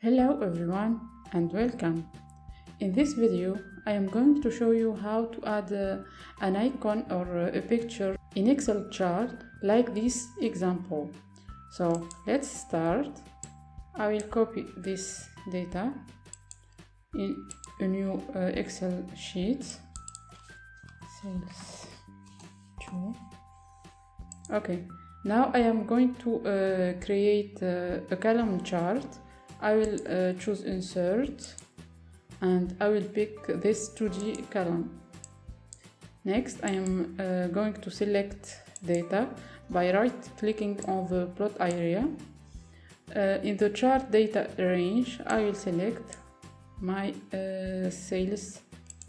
Hello everyone and welcome. In this video I am going to show you how to add an icon or a picture in Excel chart like this example. So let's start. I will copy this data in a new Excel sheet. Sales 2. Okay, now I am going to create a column chart. I will choose insert and I will pick this 2D column. Next I am going to select data by right clicking on the plot area. In the chart data range I will select my sales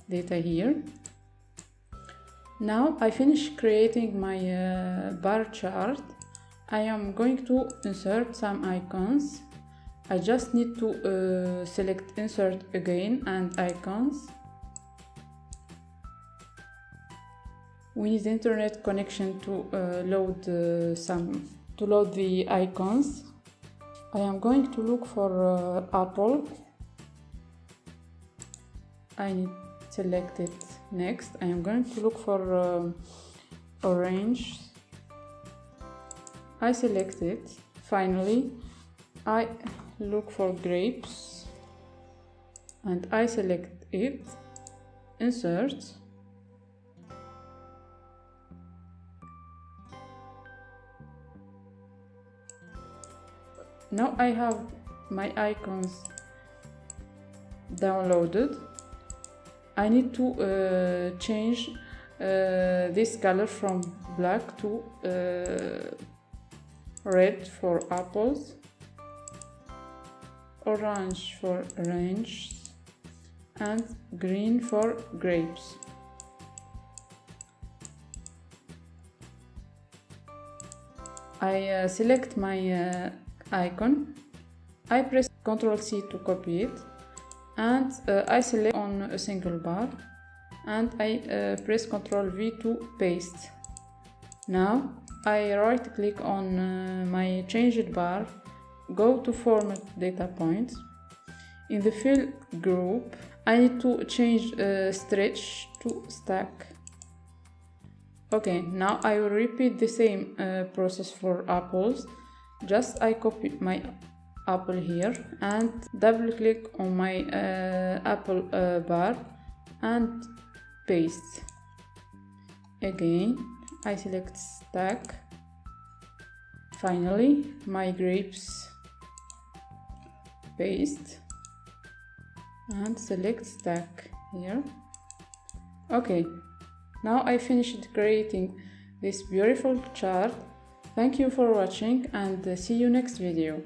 data here. Now I finish creating my bar chart. I am going to insert some icons. I just need to select insert again and icons. We need internet connection to load the icons. I am going to look for Apple. I need to select it. Next I am going to look for orange. I select it. Finally I look for grapes and I select it, insert, now I have my icons downloaded. I need to change this color from black to red for apples, orange for oranges, and green for grapes. I select my icon. I press Ctrl C to copy it, and I select on a single bar, and I press Ctrl V to paste. Now I right click on my changed bar, go to format data points. In the fill group I need to change stretch to stack. Okay, now I will repeat the same process for apples. Just I copy my apple here and double click on my apple bar and paste. Again I select stack. Finally my grapes, paste and select stack here. Okay, now I finished creating this beautiful chart. Thank you for watching and see you next video.